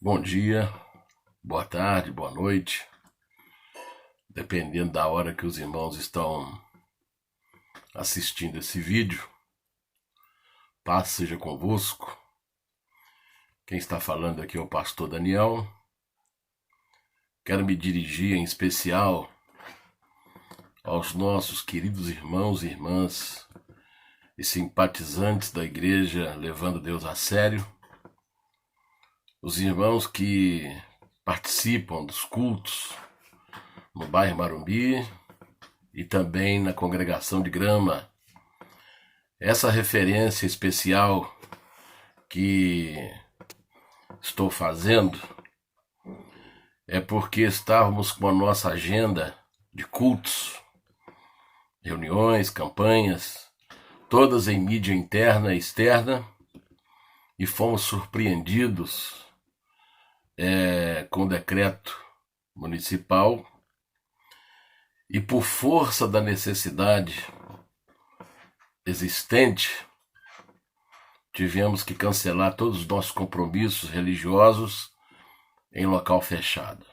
Bom dia, boa tarde, boa noite, dependendo da hora que os irmãos estão assistindo esse vídeo. Paz seja convosco. Quem está falando aqui é o pastor Daniel. Quero me dirigir em especial aos nossos queridos irmãos e irmãs e simpatizantes da igreja levando Deus a sério. Os irmãos que participam dos cultos no bairro Marumbi e também na congregação de Grama. Essa referência especial que estou fazendo é porque estávamos com a nossa agenda de cultos, reuniões, campanhas, todas em mídia interna e externa, e fomos surpreendidos com o decreto municipal, e por força da necessidade existente, tivemos que cancelar todos os nossos compromissos religiosos em local fechado.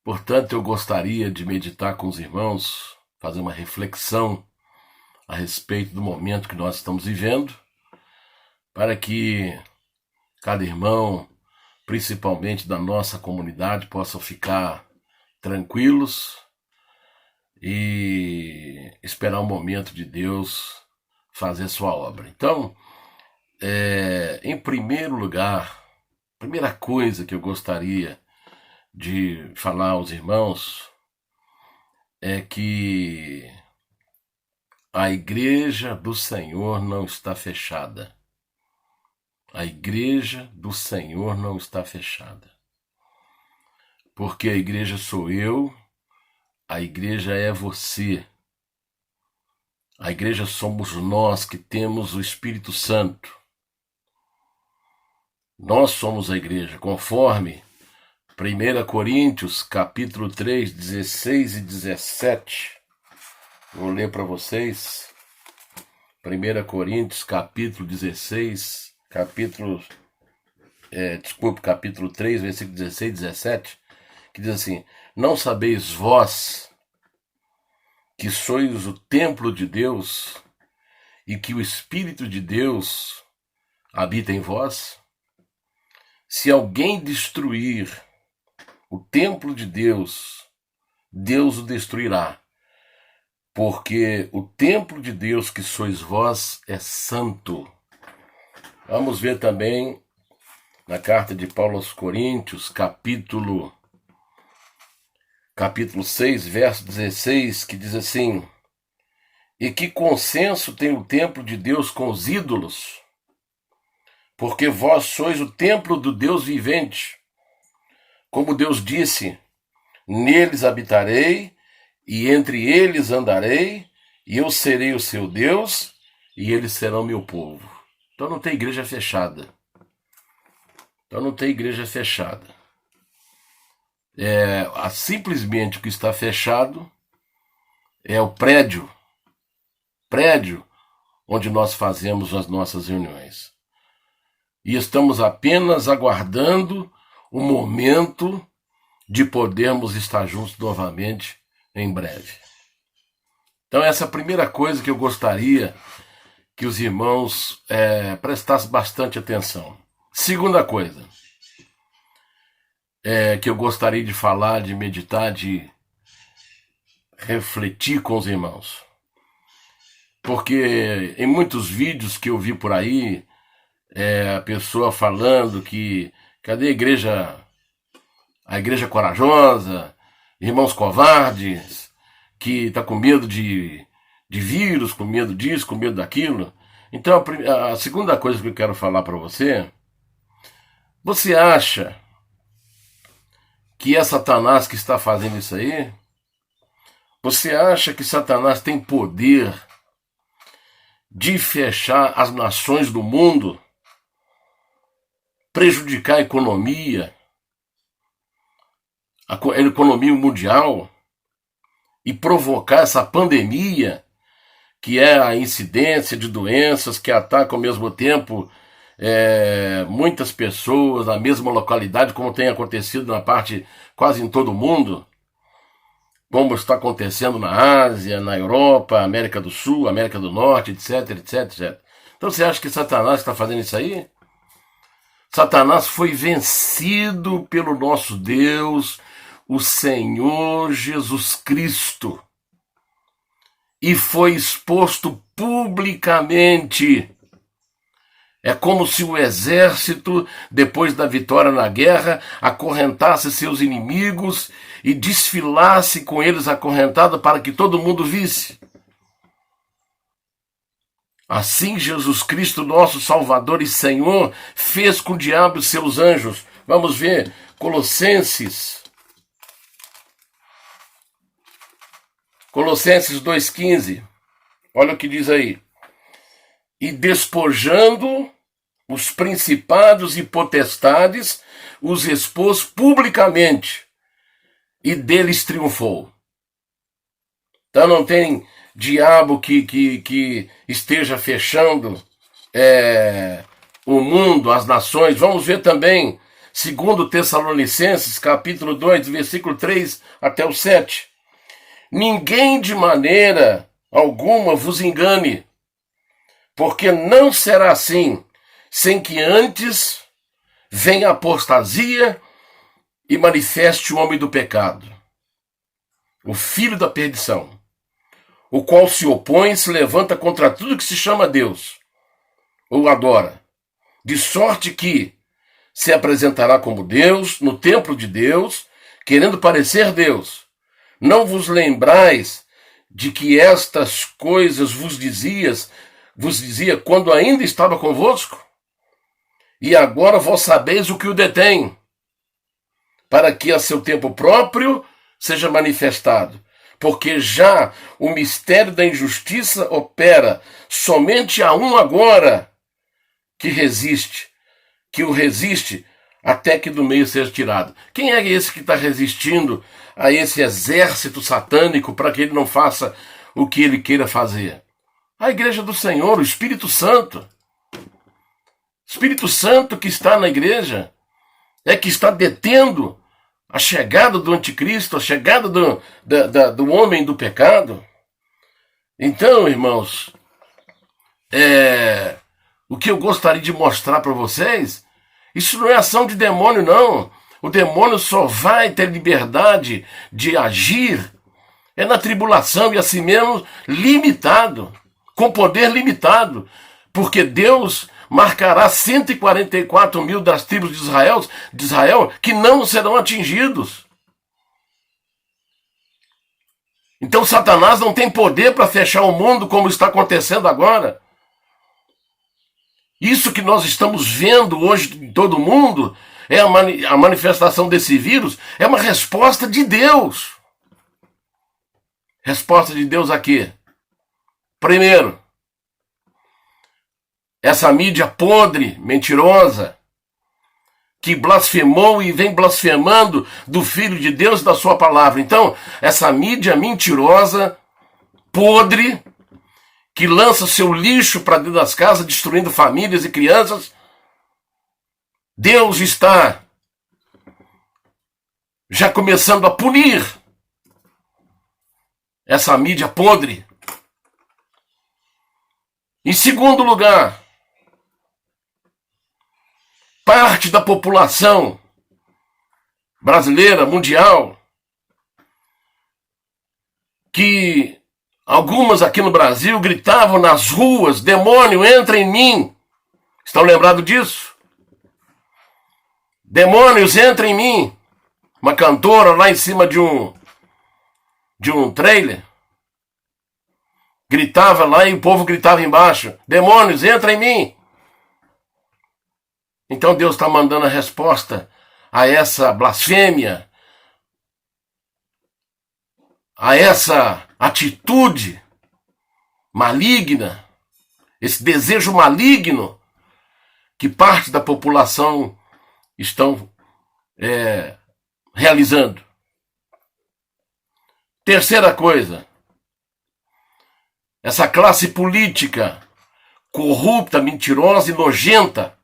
Portanto, eu gostaria de meditar com os irmãos, fazer uma reflexão a respeito do momento que nós estamos vivendo, para que cada irmão, principalmente da nossa comunidade, possa ficar tranquilos e esperar o momento de Deus fazer sua obra. Então, em primeiro lugar, a primeira coisa que eu gostaria de falar aos irmãos é que a igreja do Senhor não está fechada. A igreja do Senhor não está fechada. Porque a igreja sou eu, a igreja é você. A igreja somos nós que temos o Espírito Santo. Nós somos a igreja, conforme 1 Coríntios, capítulo 3, 16 e 17. Vou ler para vocês. 1 Coríntios, capítulo 16, capítulo 3, versículo 16 e 17, que diz assim: Não sabeis vós que sois o templo de Deus e que o Espírito de Deus habita em vós? Se alguém destruir o templo de Deus, Deus o destruirá, porque o templo de Deus que sois vós é santo. Vamos ver também na carta de Paulo aos Coríntios, capítulo 6, verso 16, que diz assim: E que consenso tem o templo de Deus com os ídolos? Porque vós sois o templo do Deus vivente. Como Deus disse: Neles habitarei, e entre eles andarei, e eu serei o seu Deus, e eles serão meu povo. Então não tem igreja fechada. Simplesmente o que está fechado é o prédio onde nós fazemos as nossas reuniões. E estamos apenas aguardando o momento de podermos estar juntos novamente em breve. Então essa é a primeira coisa que eu gostaria que os irmãos prestassem bastante atenção. Segunda coisa que eu gostaria de falar, de meditar, de refletir com os irmãos. Porque em muitos vídeos que eu vi por aí, a pessoa falando que cadê a igreja corajosa, irmãos covardes, que está com medo de vírus, com medo disso, com medo daquilo. Então a segunda coisa que eu quero falar para você acha que é Satanás que está fazendo isso aí? Você acha que Satanás tem poder de fechar as nações do mundo, prejudicar a economia mundial e provocar essa pandemia, que é a incidência de doenças que atacam ao mesmo tempo muitas pessoas na mesma localidade, como tem acontecido na parte quase em todo o mundo, como está acontecendo na Ásia, na Europa, América do Sul, América do Norte, etc, etc, etc. Então você acha que Satanás está fazendo isso aí? Satanás foi vencido pelo nosso Deus, o Senhor Jesus Cristo, e foi exposto publicamente. É como se o exército, depois da vitória na guerra, acorrentasse seus inimigos e desfilasse com eles acorrentado para que todo mundo visse. Assim Jesus Cristo, nosso Salvador e Senhor, fez com o diabo e seus anjos. Vamos ver Colossenses 2,15. Olha o que diz aí. E despojando os principados e potestades, os expôs publicamente, e deles triunfou. Então não tem diabo que esteja fechando o mundo, as nações. Vamos ver também, segundo Tessalonicenses, capítulo 2, versículo 3 até o 7. Ninguém de maneira alguma vos engane, porque não será assim, sem que antes venha a apostasia e manifeste o homem do pecado, o filho da perdição, o qual se opõe e se levanta contra tudo que se chama Deus, ou adora, de sorte que se apresentará como Deus no templo de Deus, querendo parecer Deus. Não vos lembrais de que estas coisas vos dizia quando ainda estava convosco? E agora vós sabeis o que o detém, para que a seu tempo próprio seja manifestado. Porque já o mistério da injustiça opera, somente a um agora que o resiste, até que do meio seja tirado. Quem é esse que está resistindo a esse exército satânico para que ele não faça o que ele queira fazer? A igreja do Senhor, o Espírito Santo. Espírito Santo que está na igreja é que está detendo a chegada do anticristo, a chegada do homem do pecado. Então, irmãos, o que eu gostaria de mostrar para vocês, isso não é ação de demônio, não. O demônio só vai ter liberdade de agir na tribulação e assim mesmo limitado, com poder limitado, porque Deus marcará 144 mil das tribos de Israel que não serão atingidos. Então Satanás não tem poder para fechar o mundo como está acontecendo agora. Isso que nós estamos vendo hoje em todo mundo, a manifestação desse vírus, é uma resposta de Deus. Resposta de Deus a quê? Primeiro, essa mídia podre, mentirosa, que blasfemou e vem blasfemando do Filho de Deus e da sua palavra. Então, essa mídia mentirosa, podre, que lança seu lixo para dentro das casas, destruindo famílias e crianças, Deus está já começando a punir essa mídia podre. Em segundo lugar, parte da população brasileira, mundial, que algumas aqui no Brasil gritavam nas ruas: demônio, entra em mim. Estão lembrados disso? Demônios, entra em mim. Uma cantora lá em cima de um trailer gritava lá e o povo gritava embaixo: demônios, entra em mim. Então Deus está mandando a resposta a essa blasfêmia, a essa atitude maligna, esse desejo maligno que parte da população estão realizando. Terceira coisa, essa classe política corrupta, mentirosa e nojenta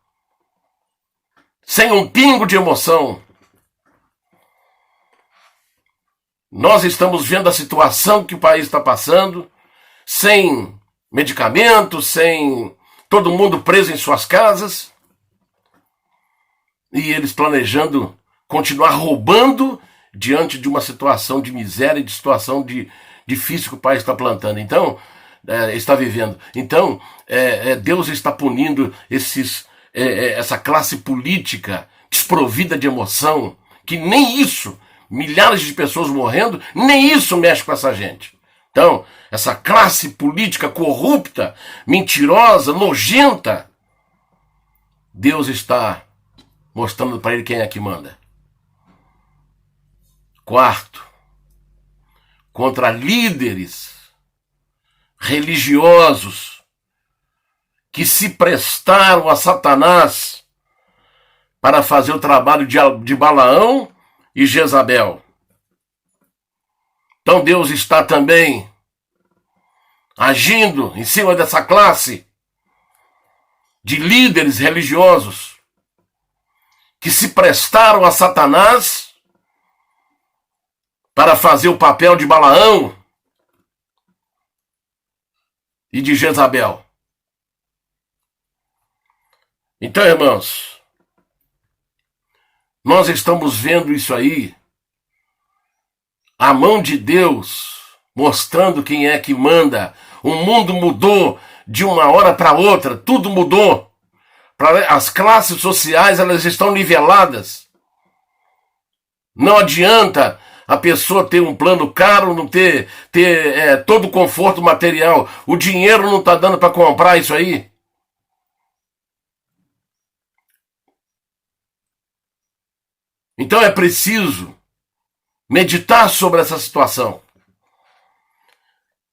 sem um pingo de emoção. Nós estamos vendo a situação que o país está passando, sem medicamentos, sem todo mundo preso em suas casas, e eles planejando continuar roubando diante de uma situação de miséria e de situação difícil que o país está plantando. Então, está vivendo. Então, Deus está punindo essa classe política desprovida de emoção, que nem isso, milhares de pessoas morrendo, nem isso mexe com essa gente. Então, essa classe política corrupta, mentirosa, nojenta, Deus está mostrando para ele quem é que manda. Quarto, contra líderes religiosos que se prestaram a Satanás para fazer o trabalho de Balaão e Jezabel. Então Deus está também agindo em cima dessa classe de líderes religiosos que se prestaram a Satanás para fazer o papel de Balaão e de Jezabel. Então, irmãos, nós estamos vendo isso aí, a mão de Deus mostrando quem é que manda. O mundo mudou de uma hora para outra, tudo mudou. As classes sociais, elas estão niveladas. Não adianta a pessoa ter um plano caro, não ter todo o conforto material. O dinheiro não está dando para comprar isso aí. Então é preciso meditar sobre essa situação.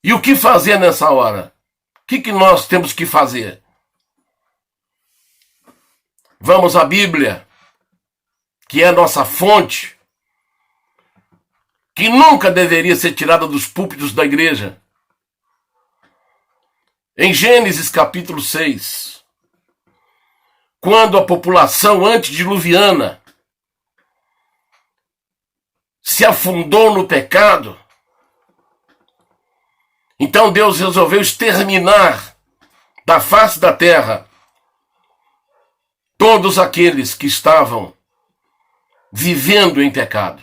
E o que fazer nessa hora? O que nós temos que fazer? Vamos à Bíblia, que é a nossa fonte, que nunca deveria ser tirada dos púlpitos da igreja. Em Gênesis capítulo 6, quando a população antediluviana se afundou no pecado, então Deus resolveu exterminar da face da terra todos aqueles que estavam vivendo em pecado,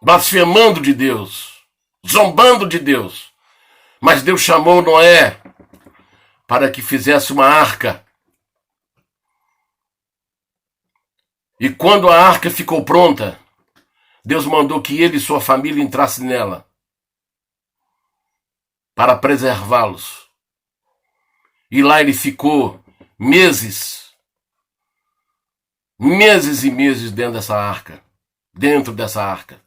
blasfemando de Deus, zombando de Deus. Mas Deus chamou Noé para que fizesse uma arca. E quando a arca ficou pronta, Deus mandou que ele e sua família entrassem nela para preservá-los. E lá ele ficou meses e meses dentro dessa arca.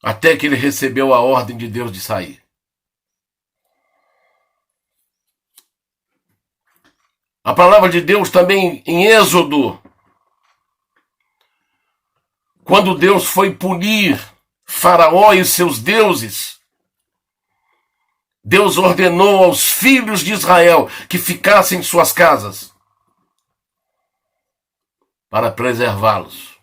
Até que ele recebeu a ordem de Deus de sair. A palavra de Deus também em Êxodo, quando Deus foi punir Faraó e os seus deuses, Deus ordenou aos filhos de Israel que ficassem em suas casas para preservá-los.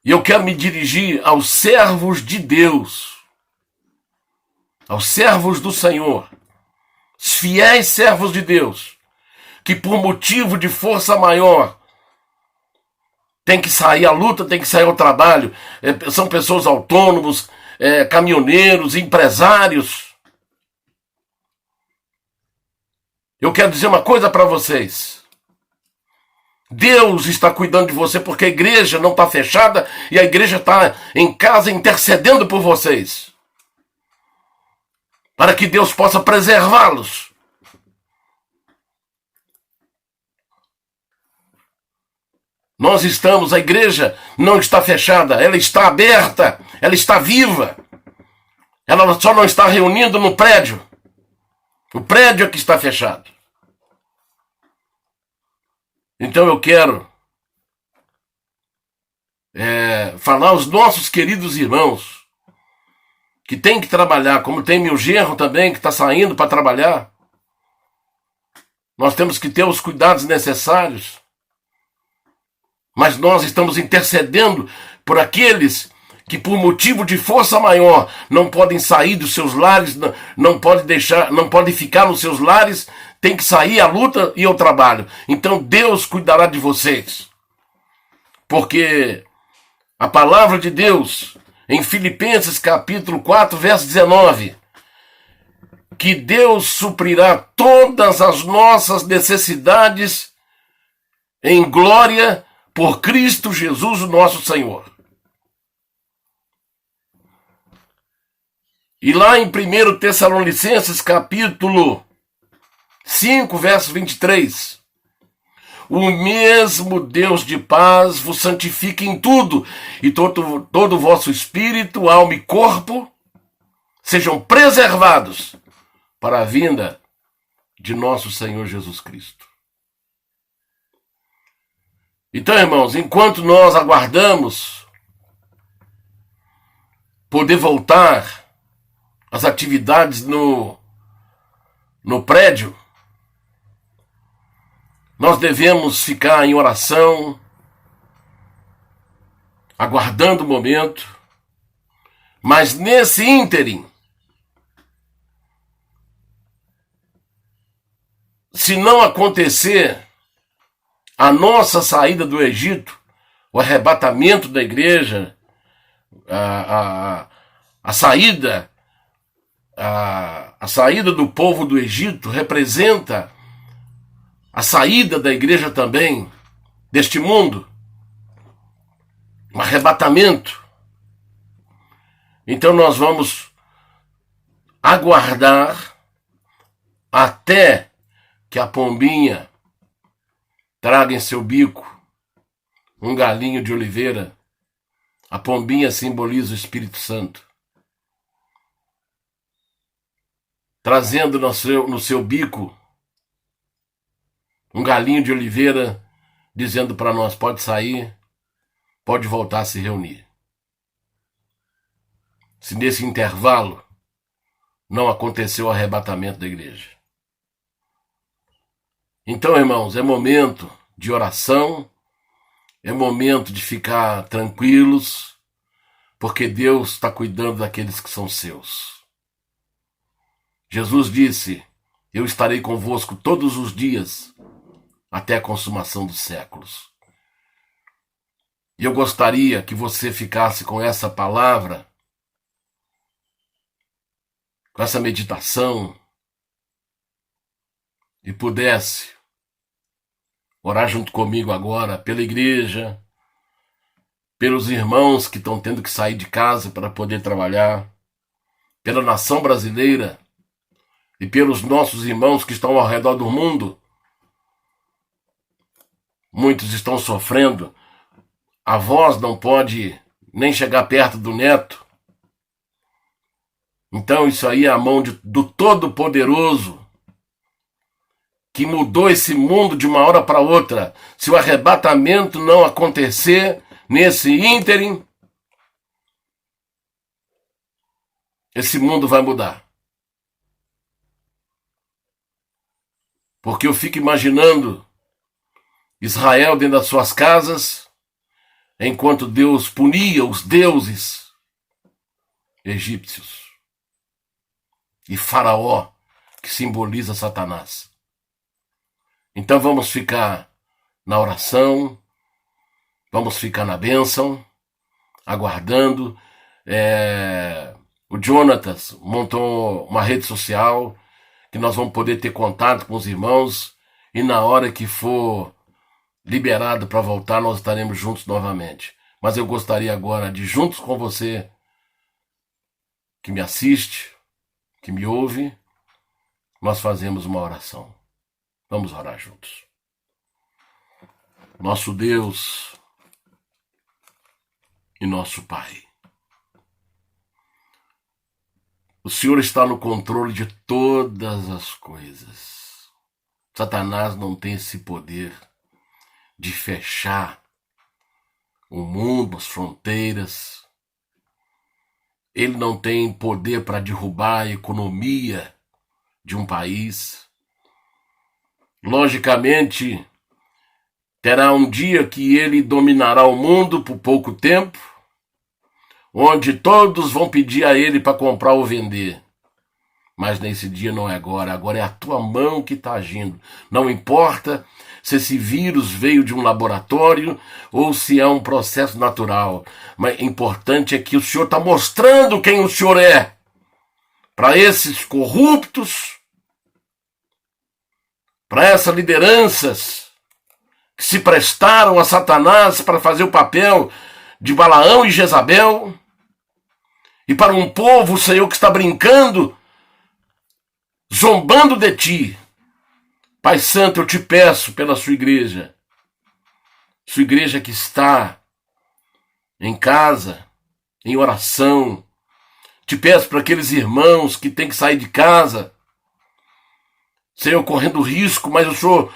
E eu quero me dirigir aos servos de Deus, aos servos do Senhor, os fiéis servos de Deus, que por motivo de força maior tem que sair à luta, tem que sair ao trabalho. São pessoas autônomos, caminhoneiros, empresários. Eu quero dizer uma coisa para vocês. Deus está cuidando de você porque a igreja não está fechada e a igreja está em casa intercedendo por vocês, para que Deus possa preservá-los. Nós estamos, a igreja não está fechada, ela está aberta, ela está viva. Ela só não está reunindo no prédio. O prédio é que está fechado. Então eu quero falar aos nossos queridos irmãos que tem que trabalhar, como tem meu genro também, que está saindo para trabalhar. Nós temos que ter os cuidados necessários. Mas nós estamos intercedendo por aqueles que, por motivo de força maior, não podem sair dos seus lares, não podem ficar nos seus lares, tem que sair à luta e ao trabalho. Então Deus cuidará de vocês. Porque a palavra de Deus, em Filipenses capítulo 4, verso 19, que Deus suprirá todas as nossas necessidades em glória por Cristo Jesus, o nosso Senhor. E lá em 1 Tessalonicenses capítulo 5, verso 23, o mesmo Deus de paz vos santifique em tudo, e todo o vosso espírito, alma e corpo sejam preservados para a vinda de nosso Senhor Jesus Cristo. Então, irmãos, enquanto nós aguardamos poder voltar às atividades no prédio, nós devemos ficar em oração, aguardando o momento, mas nesse ínterim, se não acontecer a nossa saída do Egito, o arrebatamento da igreja, a saída do povo do Egito representa a saída da igreja também deste mundo, um arrebatamento. Então nós vamos aguardar até que a pombinha traga em seu bico um galinho de oliveira. A pombinha simboliza o Espírito Santo, trazendo no seu bico um galinho de oliveira, dizendo para nós: pode sair, pode voltar a se reunir. Se nesse intervalo não aconteceu o arrebatamento da igreja. Então, irmãos, é momento de oração, é momento de ficar tranquilos, porque Deus está cuidando daqueles que são seus. Jesus disse: eu estarei convosco todos os dias, até a consumação dos séculos. E eu gostaria que você ficasse com essa palavra, com essa meditação, e pudesse orar junto comigo agora pela igreja, pelos irmãos que estão tendo que sair de casa para poder trabalhar, pela nação brasileira e pelos nossos irmãos que estão ao redor do mundo. Muitos estão sofrendo, a voz não pode nem chegar perto do neto. Então isso aí é a mão do Todo-Poderoso, que mudou esse mundo de uma hora para outra. Se o arrebatamento não acontecer nesse ínterim, esse mundo vai mudar. Porque eu fico imaginando Israel dentro das suas casas, enquanto Deus punia os deuses egípcios. E Faraó, que simboliza Satanás. Então vamos ficar na oração, vamos ficar na bênção, aguardando. O Jonatas montou uma rede social que nós vamos poder ter contato com os irmãos, e na hora que for liberado para voltar, nós estaremos juntos novamente. Mas eu gostaria agora de, juntos com você, que me assiste, que me ouve, nós fazemos uma oração. Vamos orar juntos. Nosso Deus e nosso Pai, o Senhor está no controle de todas as coisas. Satanás não tem esse poder de fechar o mundo, as fronteiras. ele não tem poder para derrubar a economia de um país. Logicamente, terá um dia que ele dominará o mundo por pouco tempo, onde todos vão pedir a ele para comprar ou vender. Mas nesse dia não é agora, agora é a tua mão que está agindo. Não importa se esse vírus veio de um laboratório ou se é um processo natural. Mas o importante é que o Senhor está mostrando quem o Senhor é para esses corruptos, para essas lideranças que se prestaram a Satanás para fazer o papel de Balaão e Jezabel, e para um povo, Senhor, que está brincando, zombando de ti. Pai Santo, eu te peço pela sua igreja que está em casa, em oração. Te peço para aqueles irmãos que têm que sair de casa, Senhor, correndo risco, mas o Senhor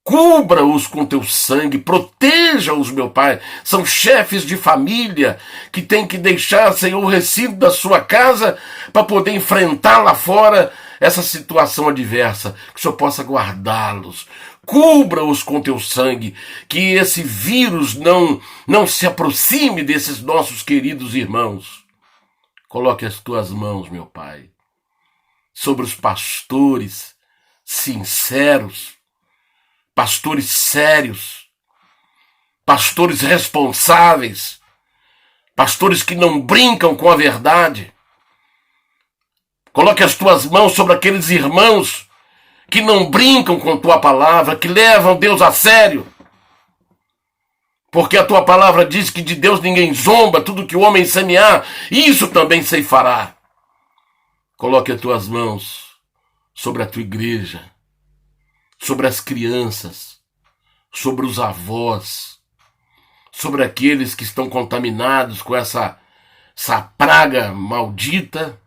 cubra-os com teu sangue, proteja-os, meu Pai. São chefes de família que têm que deixar, Senhor, o recinto da sua casa para poder enfrentar lá fora essa situação adversa. Que o Senhor possa guardá-los. Cubra-os com teu sangue, que esse vírus não se aproxime desses nossos queridos irmãos. Coloque as tuas mãos, meu Pai, sobre os pastores sinceros, pastores sérios, pastores responsáveis, pastores que não brincam com a verdade. Coloque as tuas mãos sobre aqueles irmãos que não brincam com tua palavra, que levam Deus a sério. Porque a tua palavra diz que de Deus ninguém zomba, tudo que o homem semear, isso também ceifará. Coloque as tuas mãos sobre a tua igreja, sobre as crianças, sobre os avós, sobre aqueles que estão contaminados com essa praga maldita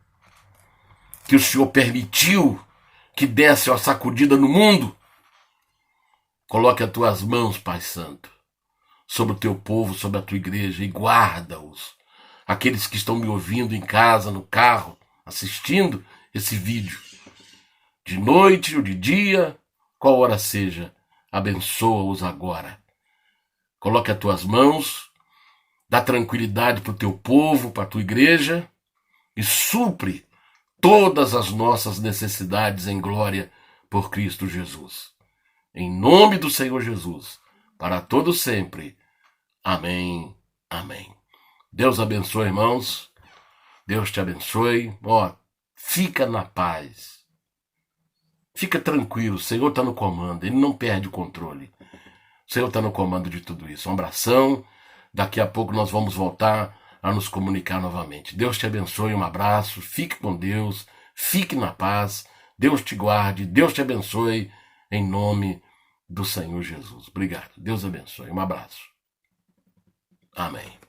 que o Senhor permitiu que desse uma sacudida no mundo. Coloque as tuas mãos, Pai Santo, sobre o teu povo, sobre a tua igreja, e guarda-os. Aqueles que estão me ouvindo em casa, no carro, assistindo esse vídeo, de noite ou de dia, qual hora seja, abençoa-os agora. Coloque as tuas mãos, dá tranquilidade para o teu povo, para a tua igreja, e supre todas as nossas necessidades em glória por Cristo Jesus. Em nome do Senhor Jesus, para todo sempre. Amém, amém. Deus abençoe, irmãos. Deus te abençoe. Fica na paz. Fica tranquilo, o Senhor está no comando, Ele não perde o controle. O Senhor está no comando de tudo isso. Um abração, daqui a pouco nós vamos voltar a nos comunicar novamente. Deus te abençoe, um abraço, fique com Deus, fique na paz, Deus te guarde, Deus te abençoe, em nome do Senhor Jesus. Obrigado, Deus abençoe, um abraço. Amém.